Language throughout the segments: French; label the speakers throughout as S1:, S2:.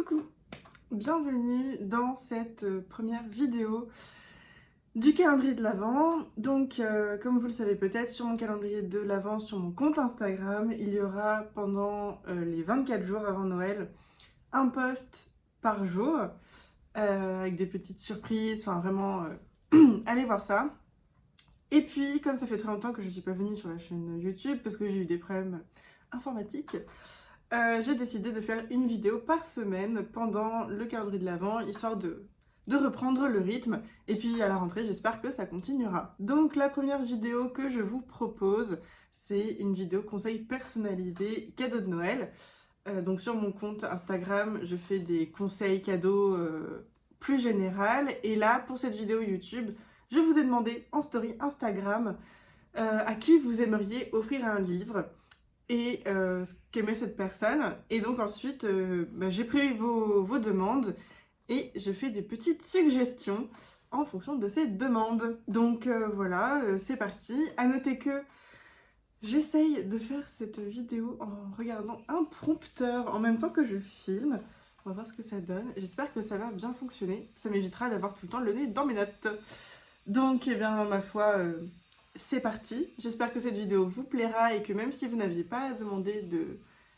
S1: Coucou, bienvenue dans cette première vidéo du calendrier de l'Avent. Donc comme vous le savez peut-être, sur mon calendrier de l'Avent, sur mon compte Instagram, il y aura pendant les 24 jours avant Noël un post par jour avec des petites surprises, enfin vraiment allez voir ça. Et puis comme ça fait très longtemps que je ne suis pas venue sur la chaîne YouTube parce que j'ai eu des problèmes informatiques, j'ai décidé de faire une vidéo par semaine pendant le calendrier de l'Avent, histoire de reprendre le rythme. Et puis à la rentrée, j'espère que ça continuera. Donc la première vidéo que je vous propose, c'est une vidéo conseil personnalisé cadeau de Noël. Donc sur mon compte Instagram, je fais des conseils cadeaux plus généraux. Et là, pour cette vidéo YouTube, je vous ai demandé en story Instagram à qui vous aimeriez offrir un livre et ce qu'aimait cette personne. Et donc ensuite, j'ai pris vos demandes et je fais des petites suggestions en fonction de ces demandes. Donc voilà, c'est parti. À noter que j'essaye de faire cette vidéo en regardant un prompteur en même temps que je filme. On va voir ce que ça donne. J'espère que ça va bien fonctionner. Ça m'évitera d'avoir tout le temps le nez dans mes notes. Donc, eh bien, ma foi, c'est parti. J'espère que cette vidéo vous plaira et que même si vous n'aviez pas à demander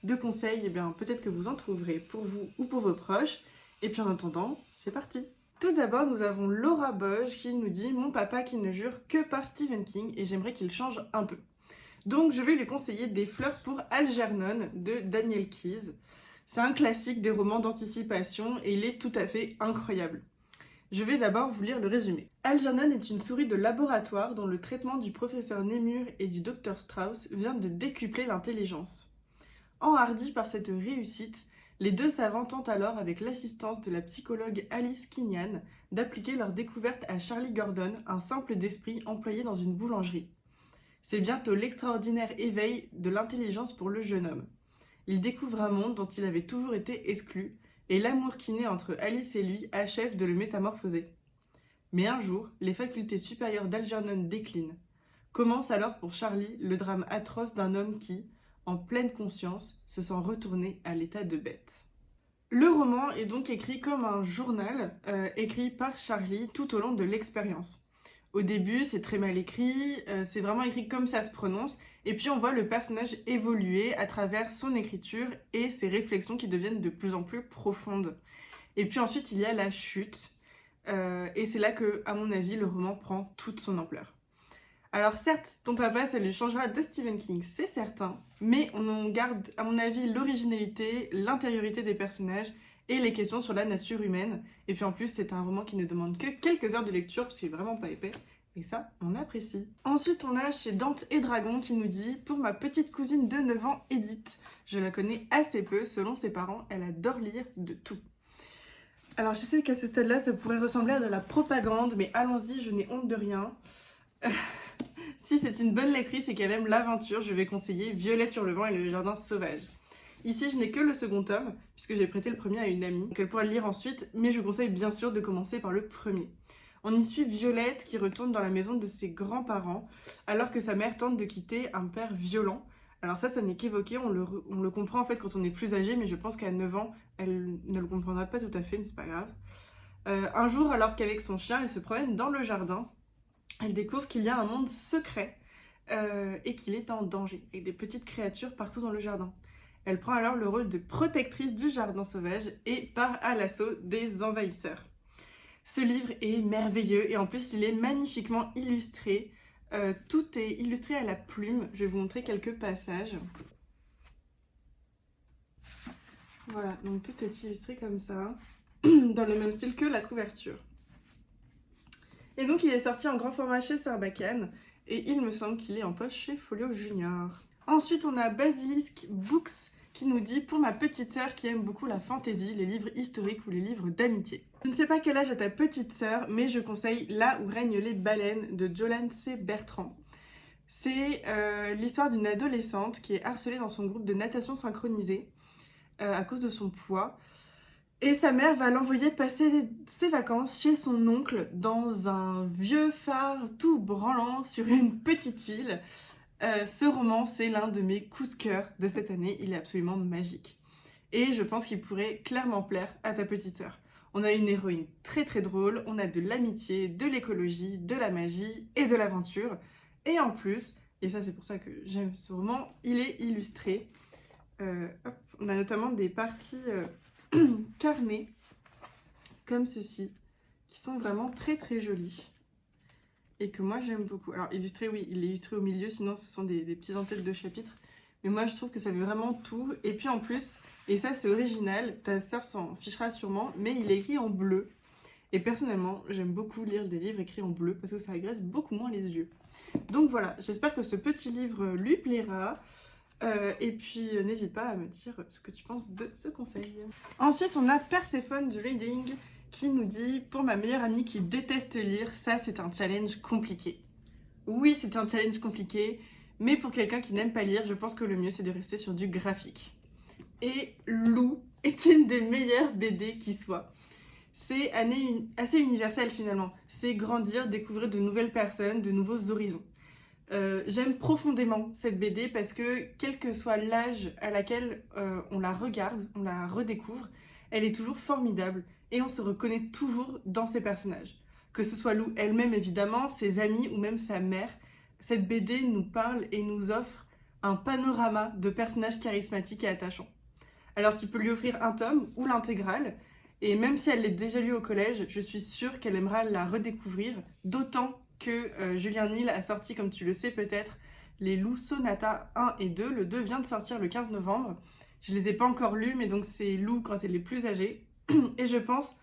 S1: de conseils, eh bien, peut-être que vous en trouverez pour vous ou pour vos proches. Et puis en attendant, c'est parti. Tout d'abord, nous avons Laura Boge qui nous dit « Mon papa qui ne jure que par Stephen King et j'aimerais qu'il change un peu ». Donc, je vais lui conseiller Des fleurs pour Algernon de Daniel Keyes. C'est un classique des romans d'anticipation et il est tout à fait incroyable. Je vais d'abord vous lire le résumé. Algernon est une souris de laboratoire dont le traitement du professeur Nemur et du docteur Strauss vient de décupler l'intelligence. Enhardis par cette réussite, les deux savants tentent alors, avec l'assistance de la psychologue Alice Kinyan, d'appliquer leur découverte à Charlie Gordon, un simple d'esprit employé dans une boulangerie. C'est bientôt l'extraordinaire éveil de l'intelligence pour le jeune homme. Il découvre un monde dont il avait toujours été exclu, et l'amour qui naît entre Alice et lui achève de le métamorphoser. Mais un jour, les facultés supérieures d'Algernon déclinent. Commence alors pour Charlie le drame atroce d'un homme qui, en pleine conscience, se sent retourné à l'état de bête. Le roman est donc écrit comme un journal, écrit par Charlie tout au long de l'expérience. Au début, c'est très mal écrit, c'est vraiment écrit comme ça se prononce, et puis on voit le personnage évoluer à travers son écriture et ses réflexions qui deviennent de plus en plus profondes. Et puis ensuite, il y a la chute, et c'est là que, à mon avis, le roman prend toute son ampleur. Alors certes, ton papa, ça lui changera de Stephen King, c'est certain, mais on garde, à mon avis, l'originalité, l'intériorité des personnages et les questions sur la nature humaine. Et puis en plus, c'est un roman qui ne demande que quelques heures de lecture, parce qu'il est vraiment pas épais, et ça, on apprécie. Ensuite, on a chez Dante et Dragon qui nous dit « Pour ma petite cousine de 9 ans, Edith, je la connais assez peu, selon ses parents, elle adore lire de tout. » Alors je sais qu'à ce stade-là, ça pourrait ressembler à de la propagande, mais allons-y, je n'ai honte de rien. Si c'est une bonne lectrice et qu'elle aime l'aventure, je vais conseiller Violette sur le vent et le jardin sauvage. Ici, je n'ai que le second tome, puisque j'ai prêté le premier à une amie, donc elle pourra le lire ensuite, mais je conseille bien sûr de commencer par le premier. On y suit Violette qui retourne dans la maison de ses grands-parents, alors que sa mère tente de quitter un père violent. Alors ça n'est qu'évoqué, on le comprend en fait quand on est plus âgé, mais je pense qu'à 9 ans, elle ne le comprendra pas tout à fait, mais c'est pas grave. Un jour, alors qu'avec son chien, elle se promène dans le jardin, elle découvre qu'il y a un monde secret et qu'il est en danger, avec des petites créatures partout dans le jardin. Elle prend alors le rôle de protectrice du jardin sauvage et part à l'assaut des envahisseurs. Ce livre est merveilleux et en plus il est magnifiquement illustré. Tout est illustré à la plume. Je vais vous montrer quelques passages. Voilà, donc tout est illustré comme ça, dans le même style que la couverture. Et donc il est sorti en grand format chez Sarbacane et il me semble qu'il est en poche chez Folio Junior. Ensuite on a Basilisk Books qui nous dit « Pour ma petite sœur qui aime beaucoup la fantaisie, les livres historiques ou les livres d'amitié. » Je ne sais pas quel âge a ta petite sœur, mais je conseille Là où règnent les baleines de Jolanne C. Bertrand. C'est l'histoire d'une adolescente qui est harcelée dans son groupe de natation synchronisée à cause de son poids. Et sa mère va l'envoyer passer ses vacances chez son oncle dans un vieux phare tout branlant sur une petite île. Ce roman, c'est l'un de mes coups de cœur de cette année, il est absolument magique. et je pense qu'il pourrait clairement plaire à ta petite sœur. On a une héroïne très très drôle, on a de l'amitié, de l'écologie, de la magie et de l'aventure. Et en plus, et ça c'est pour ça que j'aime ce roman, il est illustré. Hop, on a notamment des parties carnées, comme ceci, qui sont vraiment très très jolies. Et que moi j'aime beaucoup. Alors illustré, oui, il est illustré au milieu, sinon ce sont des petits en-têtes de chapitres. Mais moi je trouve que ça fait vraiment tout. Et puis en plus, et ça c'est original, ta sœur s'en fichera sûrement, mais il est écrit en bleu. Et personnellement, j'aime beaucoup lire des livres écrits en bleu parce que ça agresse beaucoup moins les yeux. Donc voilà, j'espère que ce petit livre lui plaira. Et puis n'hésite pas à me dire ce que tu penses de ce conseil. Ensuite, on a Perséphone du Reading qui nous dit « Pour ma meilleure amie qui déteste lire, ça c'est un challenge compliqué. » Oui, c'est un challenge compliqué, mais pour quelqu'un qui n'aime pas lire, je pense que le mieux c'est de rester sur du graphique. Et Lou est une des meilleures BD qui soit. C'est assez universel finalement. C'est grandir, découvrir de nouvelles personnes, de nouveaux horizons. J'aime profondément cette BD parce que quel que soit l'âge à laquelle on la regarde, on la redécouvre, elle est toujours formidable et on se reconnaît toujours dans ses personnages. Que ce soit Lou elle-même évidemment, ses amis ou même sa mère, cette BD nous parle et nous offre un panorama de personnages charismatiques et attachants. Alors tu peux lui offrir un tome ou l'intégrale, et même si elle l'a déjà lu au collège, je suis sûre qu'elle aimera la redécouvrir, d'autant que Julien Nil a sorti, comme tu le sais peut-être, les Lou Sonata 1 et 2. Le 2 vient de sortir le 15 novembre. Je les ai pas encore lus, mais donc c'est Lou quand elle est plus âgée. Et je pense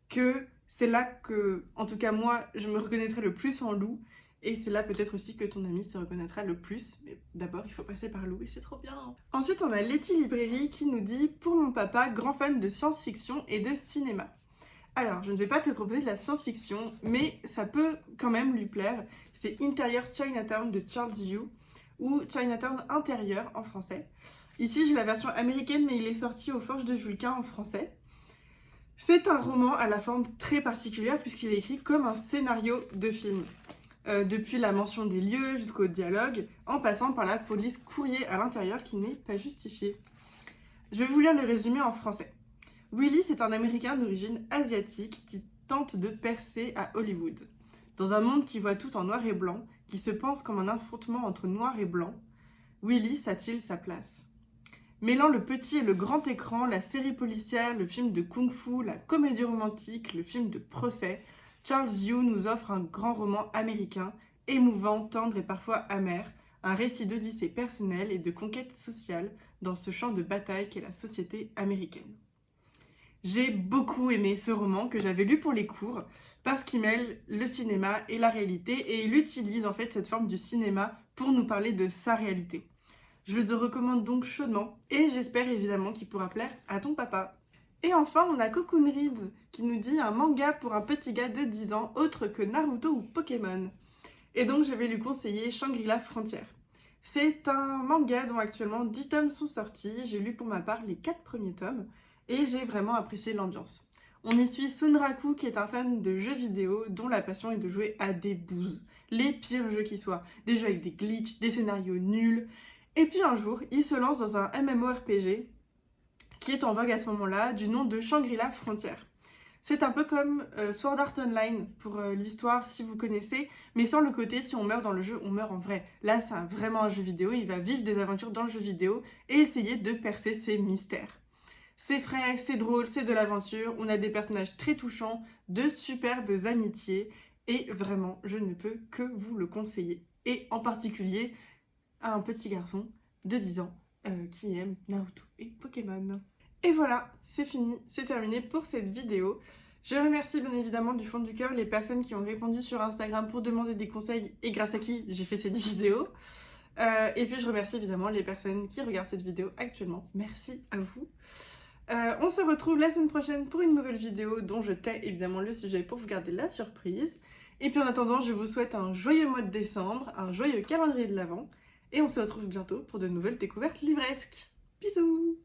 S1: que c'est là que, en tout cas moi, je me reconnaîtrai le plus en Lou. Et c'est là peut-être aussi que ton ami se reconnaîtra le plus. Mais d'abord, il faut passer par Lou et c'est trop bien. Ensuite, on a Letty Librairie qui nous dit « Pour mon papa, grand fan de science-fiction et de cinéma ». Alors, je ne vais pas te proposer de la science-fiction, mais ça peut quand même lui plaire. C'est Intérieur Chinatown de Charles Yu, ou Chinatown Intérieur en français. Ici, j'ai la version américaine, mais il est sorti aux Forges de Vulcain en français. C'est un roman à la forme très particulière, puisqu'il est écrit comme un scénario de film. Depuis la mention des lieux jusqu'au dialogue, en passant par la police courrier à l'intérieur qui n'est pas justifiée. Je vais vous lire le résumé en français. Willis est un Américain d'origine asiatique qui tente de percer à Hollywood. Dans un monde qui voit tout en noir et blanc, qui se pense comme un affrontement entre noir et blanc, Willis a-t-il sa place? Mêlant le petit et le grand écran, la série policière, le film de kung-fu, la comédie romantique, le film de procès, Charles Yu nous offre un grand roman américain, émouvant, tendre et parfois amer, un récit d'odyssée personnelle et de conquête sociale dans ce champ de bataille qu'est la société américaine. J'ai beaucoup aimé ce roman que j'avais lu pour les cours parce qu'il mêle le cinéma et la réalité et il utilise en fait cette forme du cinéma pour nous parler de sa réalité. Je le recommande donc chaudement et j'espère évidemment qu'il pourra plaire à ton papa. Et enfin, on a Cocoon Reads qui nous dit un manga pour un petit gars de 10 ans autre que Naruto ou Pokémon. Et donc je vais lui conseiller Shangri-La Frontière. C'est un manga dont actuellement 10 tomes sont sortis, j'ai lu pour ma part les 4 premiers tomes. Et j'ai vraiment apprécié l'ambiance. On y suit Sunraku qui est un fan de jeux vidéo dont la passion est de jouer à des bouses. Les pires jeux qui soient. Des jeux avec des glitches, des scénarios nuls. Et puis un jour, il se lance dans un MMORPG qui est en vogue à ce moment-là du nom de Shangri-La Frontière. C'est un peu comme Sword Art Online pour l'histoire si vous connaissez, mais sans le côté si on meurt dans le jeu, on meurt en vrai. Là, c'est vraiment un jeu vidéo, il va vivre des aventures dans le jeu vidéo et essayer de percer ses mystères. C'est frais, c'est drôle, c'est de l'aventure, on a des personnages très touchants, de superbes amitiés, et vraiment, je ne peux que vous le conseiller. Et en particulier à un petit garçon de 10 ans qui aime Naruto et Pokémon. Et voilà, c'est fini, c'est terminé pour cette vidéo. Je remercie bien évidemment du fond du cœur les personnes qui ont répondu sur Instagram pour demander des conseils et grâce à qui j'ai fait cette vidéo. Et puis je remercie évidemment les personnes qui regardent cette vidéo actuellement. Merci à vous. On se retrouve la semaine prochaine pour une nouvelle vidéo dont je tais évidemment le sujet pour vous garder la surprise. Et puis en attendant, je vous souhaite un joyeux mois de décembre, un joyeux calendrier de l'Avent. Et on se retrouve bientôt pour de nouvelles découvertes livresques. Bisous!